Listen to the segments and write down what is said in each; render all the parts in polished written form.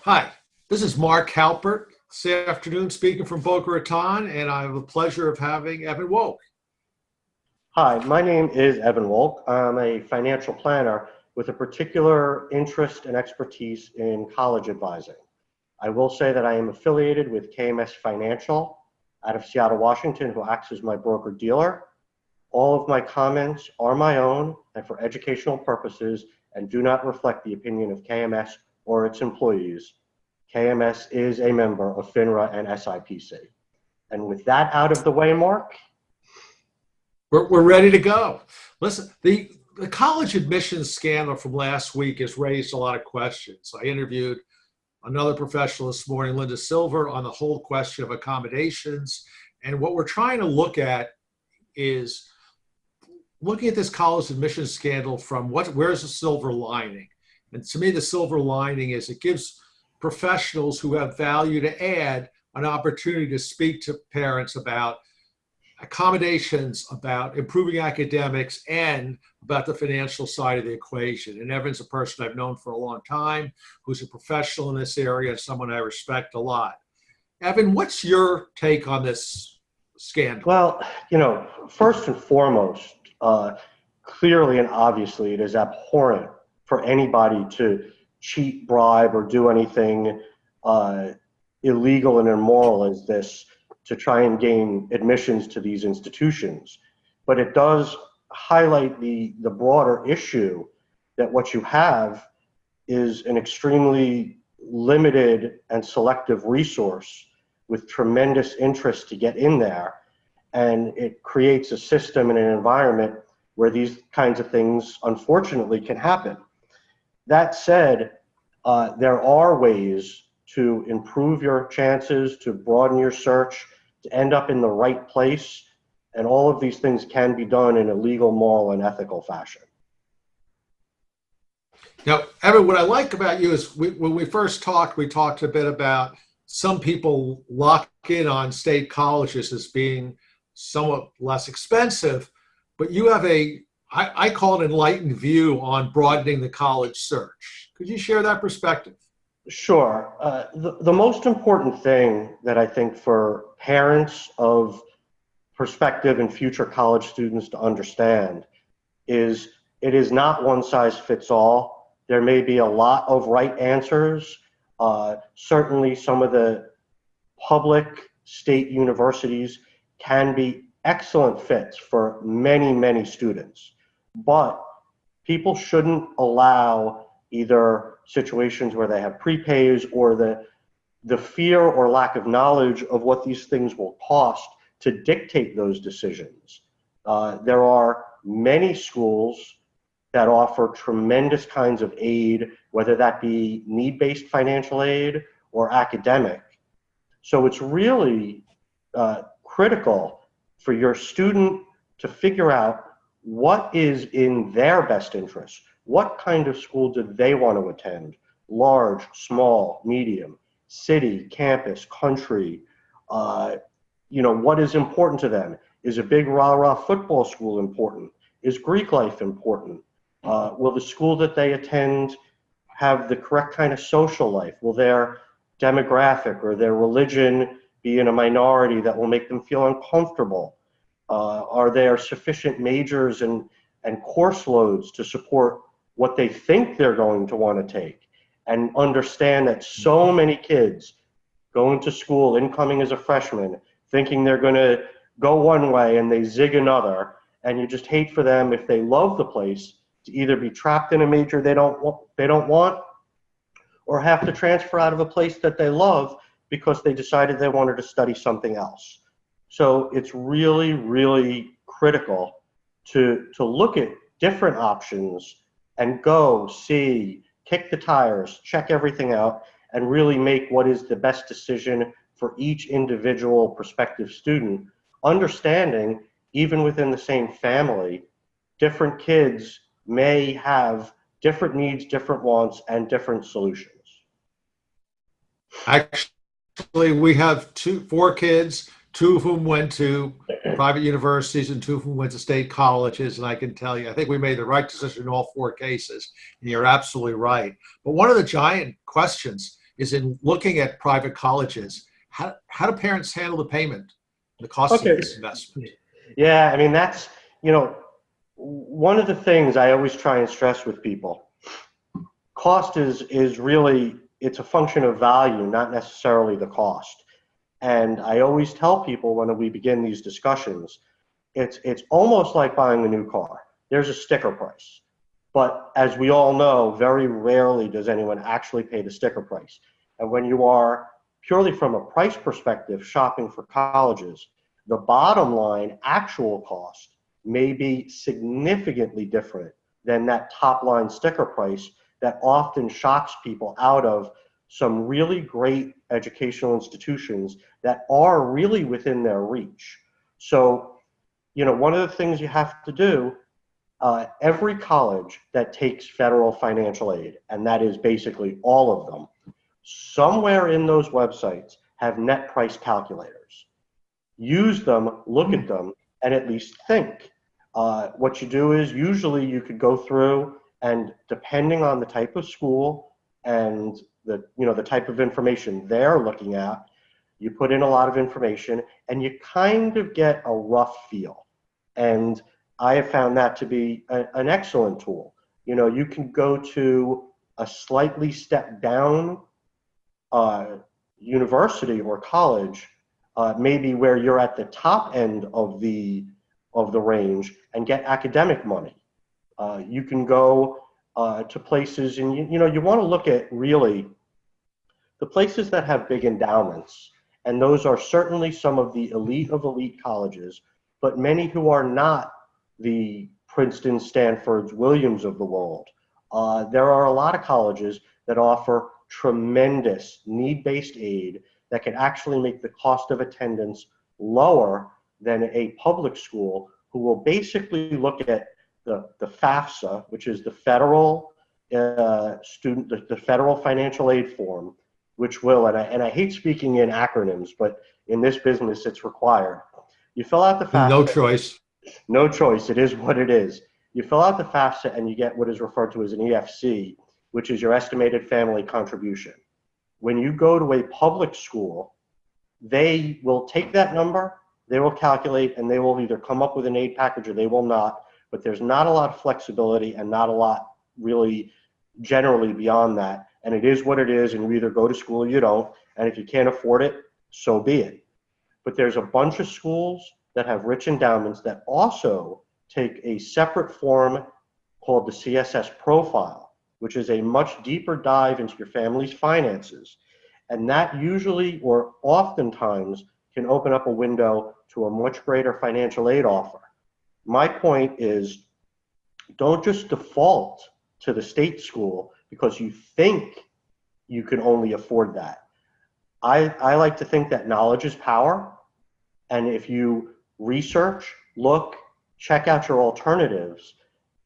Hi, this is Mark Halpert this afternoon speaking from Boca Raton, and I have the pleasure of having Evan Wolk. Hi, my name is Evan Wolk. I'm a financial planner with a particular interest and expertise in college advising. I will say that I am affiliated with KMS Financial out of Seattle, Washington, who acts as my broker-dealer. All of my comments are my own and for educational purposes and do not reflect the opinion of KMS or its employees. KMS is a member of FINRA and SIPC. And with that out of the way, Mark, We're ready to go. Listen, the college admissions scandal from last week has raised a lot of questions. I interviewed another professional this morning, Linda Silver, on the whole question of accommodations. And what we're trying to look at is looking at this college admissions scandal from where's the silver lining? And to me, the silver lining is it gives professionals who have value to add an opportunity to speak to parents about accommodations, about improving academics, and about the financial side of the equation. And Evan's a person I've known for a long time, who's a professional in this area, and someone I respect a lot. Evan, what's your take on this scandal? Well, first and foremost, clearly and obviously, it is abhorrent for anybody to cheat, bribe, or do anything illegal and immoral as this to try and gain admissions to these institutions. But it does highlight the broader issue that what you have is an extremely limited and selective resource with tremendous interest to get in there. And it creates a system and an environment where these kinds of things, unfortunately, can happen. That said, there are ways to improve your chances, to broaden your search, to end up in the right place. And all of these things can be done in a legal, moral, and ethical fashion. Now, Evan, what I like about you is when we first talked, we talked a bit about some people lock in on state colleges as being somewhat less expensive, but you have I call it enlightened view on broadening the college search. Could you share that perspective? Sure. The most important thing that I think for parents of prospective and future college students to understand is it is not one size fits all. There may be a lot of right answers. Certainly some of the public state universities can be excellent fits for many, many students. But people shouldn't allow either situations where they have prepays or the fear or lack of knowledge of what these things will cost to dictate those decisions. There are many schools that offer tremendous kinds of aid, whether that be need-based financial aid or academic. So it's really critical for your student to figure out what is in their best interest. What kind of school do they want to attend? Large, small, medium, city, campus, country. What is important to them? Is a big rah-rah football school important? Is Greek life important? Will the school that they attend have the correct kind of social life? Will their demographic or their religion be in a minority that will make them feel uncomfortable? Are there sufficient majors and course loads to support what they think they're going to want to take? And understand that so many kids go into school, incoming as a freshman, thinking they're going to go one way and they zig another. And you just hate for them, if they love the place, to either be trapped in a major they don't want, or have to transfer out of a place that they love because they decided they wanted to study something else. So it's really, really critical to look at different options and go, see, kick the tires, check everything out, and really make what is the best decision for each individual prospective student, understanding even within the same family, different kids may have different needs, different wants, and different solutions. Actually, we have four kids, two of whom went to private universities and two of whom went to state colleges. And I can tell you, I think we made the right decision in all four cases. And you're absolutely right. But one of the giant questions is in looking at private colleges. How do parents handle the payment, the cost of Okay. this investment? Yeah, I mean, that's, one of the things I always try and stress with people. Cost is really, it's a function of value, not necessarily the cost. And I always tell people when we begin these discussions, it's almost like buying a new car. There's a sticker price. But as we all know, very rarely does anyone actually pay the sticker price. And when you are purely from a price perspective shopping for colleges, the bottom line actual cost may be significantly different than that top line sticker price that often shocks people out of some really great educational institutions that are really within their reach. So, one of the things you have to do, every college that takes federal financial aid, and that is basically all of them, somewhere in those websites have net price calculators. Use them, look at them, and at least think. What you do is usually you could go through and depending on the type of school and the type of information they're looking at, you put in a lot of information and you kind of get a rough feel. And I have found that to be an excellent tool. You can go to a slightly stepped down university or college, maybe where you're at the top end of the range and get academic money. You can go to places, and you want to look at really the places that have big endowments, and those are certainly some of the elite of elite colleges, but many who are not the Princeton, Stanfords, Williams of the world. There are a lot of colleges that offer tremendous need-based aid that can actually make the cost of attendance lower than a public school, who will basically look at the FAFSA, which is the federal the federal financial aid form, which will, and I hate speaking in acronyms, but in this business it's required. You fill out the FAFSA. No choice. No choice. It is what it is. You fill out the FAFSA and you get what is referred to as an EFC, which is your estimated family contribution. When you go to a public school, they will take that number, they will calculate, and they will either come up with an aid package or they will not. But there's not a lot of flexibility and not a lot really generally beyond that. And it is what it is, and you either go to school or you don't. And if you can't afford it, so be it. But there's a bunch of schools that have rich endowments that also take a separate form called the CSS profile, which is a much deeper dive into your family's finances. And that usually or oftentimes can open up a window to a much greater financial aid offer. My point is, don't just default to the state school because you think you can only afford that. I like to think that knowledge is power. And if you research, look, check out your alternatives,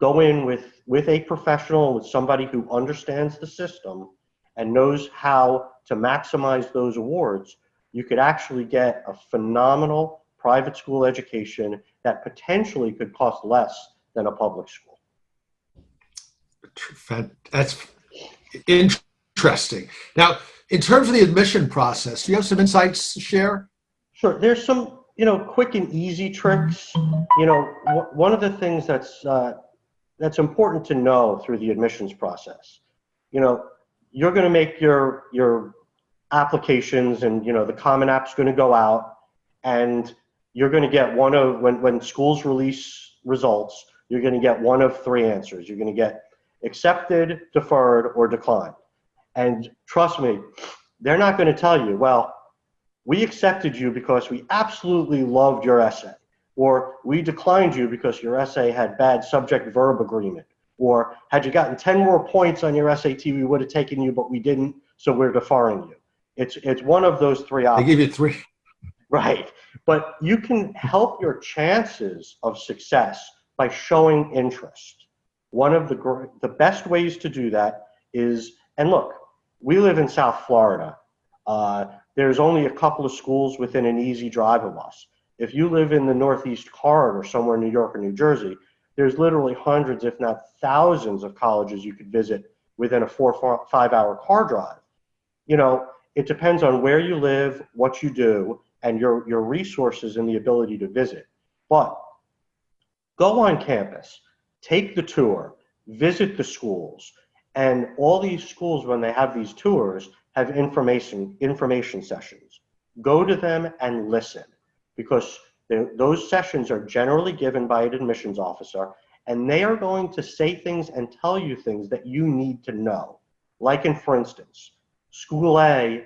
go in with a professional, with somebody who understands the system and knows how to maximize those awards, you could actually get a phenomenal private school education that potentially could cost less than a public school. That's interesting. Now, in terms of the admission process, do you have some insights to share? Sure. There's some, quick and easy tricks. One of the things that's important to know through the admissions process, you're going to make your applications, and the Common App's going to go out, and you're going to get one of, when schools release results, you're going to get one of three answers. You're going to get accepted, deferred, or declined. And trust me, they're not going to tell you, well, we accepted you because we absolutely loved your essay, or we declined you because your essay had bad subject-verb agreement, or had you gotten 10 more points on your SAT, we would have taken you, but we didn't, so we're deferring you. It's one of those three options. They give you three. Right. But you can help your chances of success by showing interest. One of the best ways to do that is, and look, we live in South Florida. There's only a couple of schools within an easy drive of us. If you live in the Northeast Corridor, somewhere in New York or New Jersey, there's literally hundreds, if not thousands, of colleges you could visit within a 4 or 5 hour car drive. you know, it depends on where you live, what you do, and your resources and the ability to visit. But go on campus, take the tour, visit the schools, and all these schools, when they have these tours, have information sessions. Go to them and listen, because those sessions are generally given by an admissions officer, and they are going to say things and tell you things that you need to know. Like for instance, School A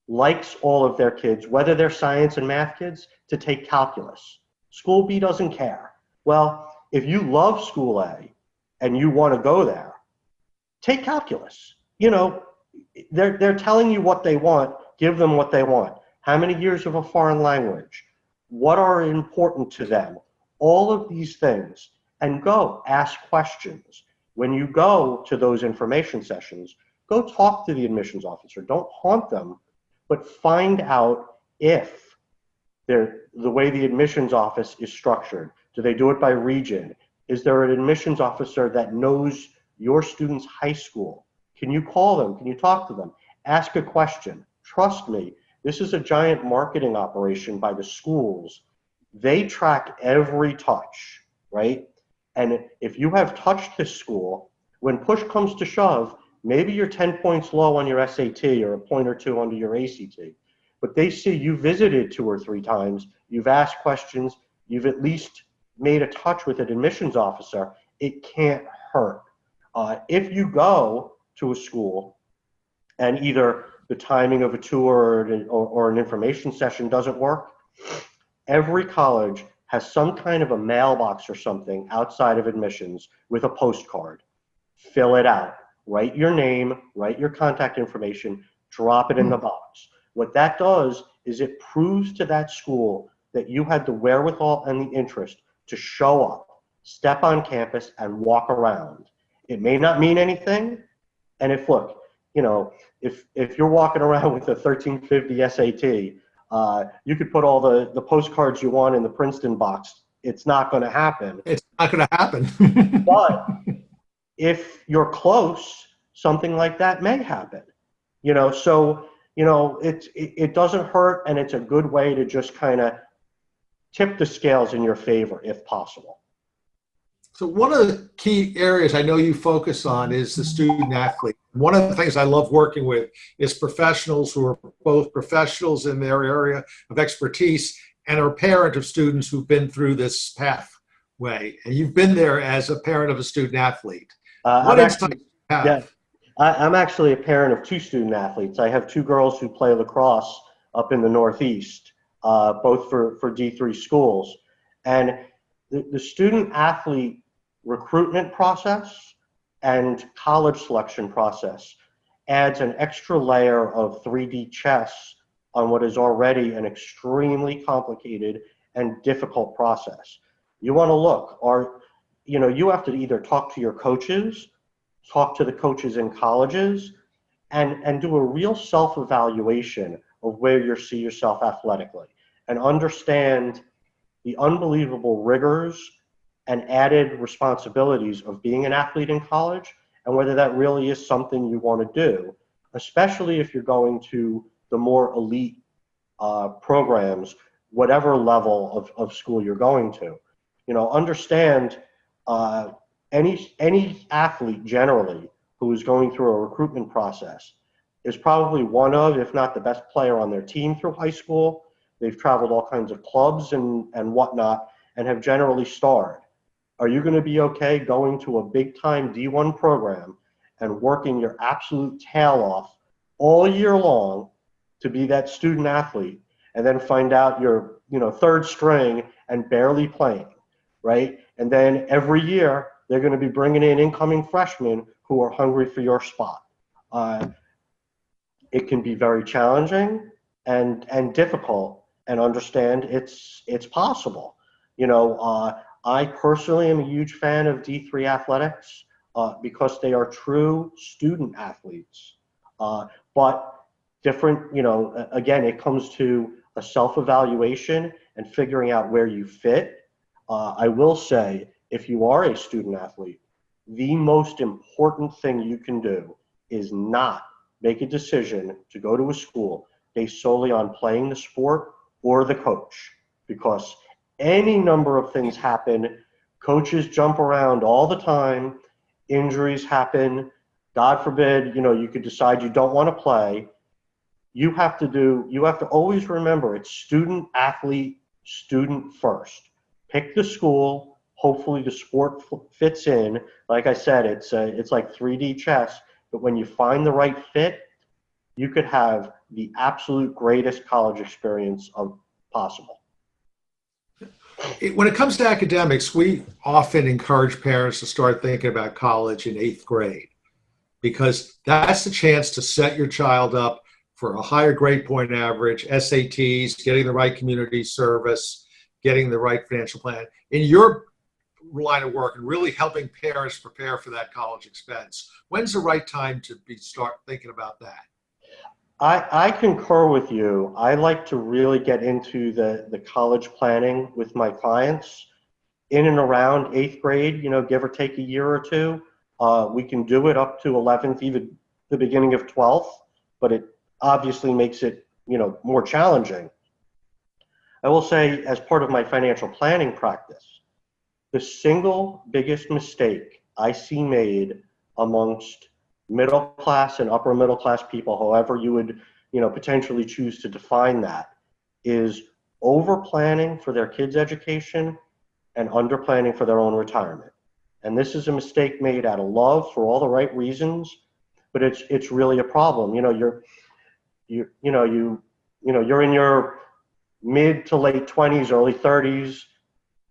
likes all of their kids, whether they're science and math kids, to take calculus. School B doesn't care. Well, if you love School A and you want to go there, take calculus. You know, they're telling you what they want, give them what they want. How many years of a foreign language? What are important to them? All of these things. And go ask questions. When you go to those information sessions, go talk to the admissions officer. Don't haunt them, but find out if the way the admissions office is structured. Do they do it by region? Is there an admissions officer that knows your student's high school? Can you call them? Can you talk to them? Ask a question. Trust me, this is a giant marketing operation by the schools. They track every touch, right? And if you have touched this school, when push comes to shove, maybe you're 10 points low on your SAT or a point or two under your ACT, but they see you visited 2 or 3 times, you've asked questions, you've at least made a touch with an admissions officer, it can't hurt. If you go to a school and either the timing of a tour or an information session doesn't work, every college has some kind of a mailbox or something outside of admissions with a postcard. Fill it out. Write your name, write your contact information, drop it in the box. What that does is it proves to that school that you had the wherewithal and the interest to show up, step on campus, and walk around. It may not mean anything, and if you're walking around with a 1350 SAT, you could put all the postcards you want in the Princeton box. It's not going to happen. It's not going to happen. But if you're close, something like that may happen. So it doesn't hurt, and it's a good way to just kind of tip the scales in your favor if possible. So one of the key areas I know you focus on is the student athlete. One of the things I love working with is professionals who are both professionals in their area of expertise and are parent of students who've been through this pathway. And you've been there as a parent of a student athlete. What insight do you have? Yeah, I'm actually a parent of 2 student athletes. I have 2 girls who play lacrosse up in the Northeast, both for D3 schools. And the student athlete recruitment process and college selection process adds an extra layer of 3D chess on what is already an extremely complicated and difficult process. You want to look, you have to either talk to your coaches, talk to the coaches in colleges, and do a real self-evaluation of where you see yourself athletically, and understand the unbelievable rigors and added responsibilities of being an athlete in college, and whether that really is something you want to do, especially if you're going to the more elite programs, whatever level of school you're going to. Understand any athlete generally who is going through a recruitment process is probably one of, if not the best player on their team through high school. They've traveled all kinds of clubs and whatnot, and have generally starred. Are you going to be okay going to a big-time D1 program and working your absolute tail off all year long to be that student athlete, and then find out you're, third string and barely playing, right? And then every year they're going to be bringing in incoming freshmen who are hungry for your spot. It can be very challenging and difficult, and understand it's possible. I personally am a huge fan of D3 athletics because they are true student athletes. But different, again, it comes to a self-evaluation and figuring out where you fit. I will say, if you are a student athlete, the most important thing you can do is not make a decision to go to a school based solely on playing the sport or the coach, because any number of things happen. Coaches jump around all the time. Injuries happen. God forbid, you could decide you don't want to play. You have to always remember it's student athlete, student first. Pick the school. Hopefully the sport fits in. Like I said, it's like 3D chess, but when you find the right fit, you could have the absolute greatest college experience possible. When it comes to academics, we often encourage parents to start thinking about college in 8th grade, because that's the chance to set your child up for a higher grade point average, SATs, getting the right community service, getting the right financial plan. In your line of work and really helping parents prepare for that college expense, when's the right time to start thinking about that? I concur with you. I like to really get into the college planning with my clients in and around 8th grade, give or take a year or two. We can do it up to 11th, even the beginning of 12th, but it obviously makes it, more challenging. I will say, as part of my financial planning practice, the single biggest mistake I see made amongst middle class and upper middle class people, however you would, potentially choose to define that, is over planning for their kids' education and under planning for their own retirement. And this is a mistake made out of love for all the right reasons, but it's really a problem. You're in your mid to late 20s, early 30s,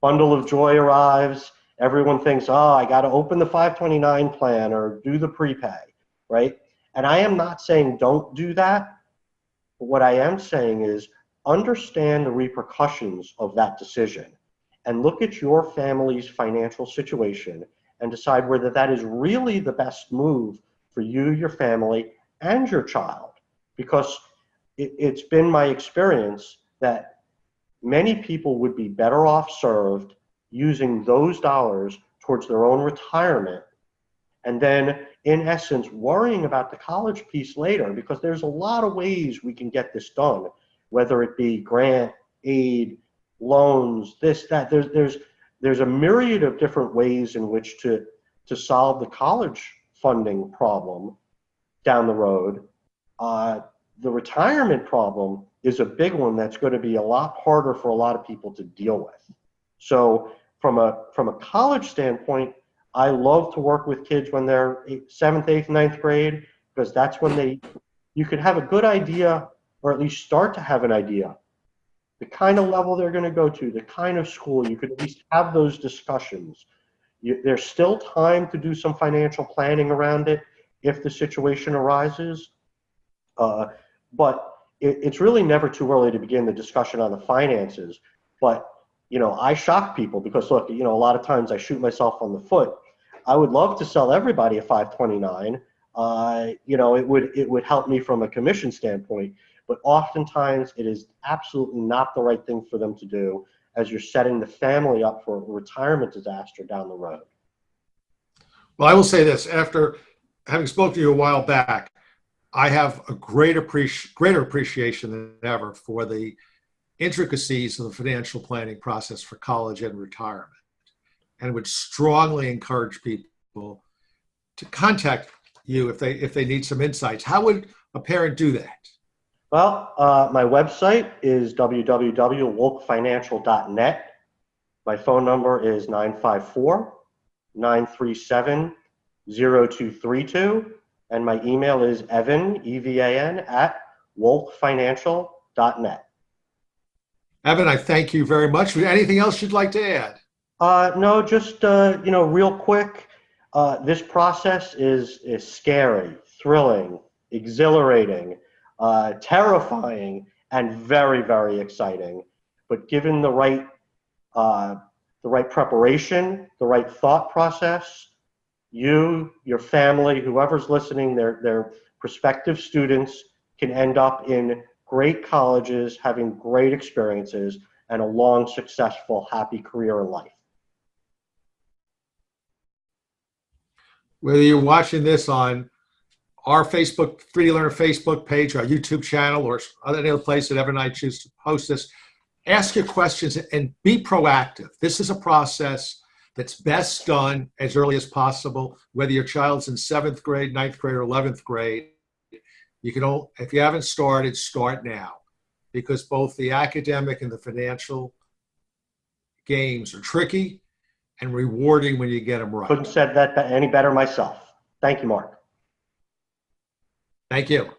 bundle of joy arrives. Everyone thinks, oh, I got to open the 529 plan or do the prepay, right? And I am not saying don't do that. But what I am saying is understand the repercussions of that decision and look at your family's financial situation and decide whether that is really the best move for you, your family, and your child. Because it's been my experience that many people would be better off served using those dollars towards their own retirement, and then in essence worrying about the college piece later, because there's a lot of ways we can get this done, whether it be grant, aid, loans, this, that. There's a myriad of different ways in which to solve the college funding problem down the road. The retirement problem is a big one that's going to be a lot harder for a lot of people to deal with. So from a college standpoint, I love to work with kids when they're 7th, 8th, 9th grade, because that's when you could have a good idea, or at least start to have an idea, the kind of level they're going to go to, the kind of school. You could at least have those discussions. There's still time to do some financial planning around it if the situation arises. But it's really never too early to begin the discussion on the finances. But, I shock people because, look, a lot of times I shoot myself on the foot. I would love to sell everybody a 529. It would help me from a commission standpoint, but oftentimes it is absolutely not the right thing for them to do, as you're setting the family up for a retirement disaster down the road. Well, I will say this, after having spoken to you a while back, I have a greater appreciation than ever for the intricacies of the financial planning process for college and retirement, and would strongly encourage people to contact you if they need some insights. How would a parent do that? Well, my website is www.wolkfinancial.net. My phone number is 954-937-0232. And my email is Evan, EVAN, at wolkfinancial.net. Evan, I thank you very much. Anything else you'd like to add? No, just, real quick. This process is scary, thrilling, exhilarating, terrifying, and very, very exciting. But given the right preparation, the right thought process, you, your family, whoever's listening, their prospective students can end up in great colleges, having great experiences, and a long, successful, happy career in life. Whether you're watching this on our Facebook, Free Learner Facebook page, our YouTube channel, or any other place that Evan and I choose to post this. Ask your questions and be proactive. This is a process that's best done as early as possible, whether your child's in 7th grade, 9th grade, or 11th grade. You can, if you haven't started, start now, because both the academic and the financial games are tricky and rewarding when you get them right. Couldn't have said that any better myself. Thank you, Mark. Thank you.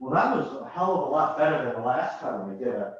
Well, that was a hell of a lot better than the last time we did a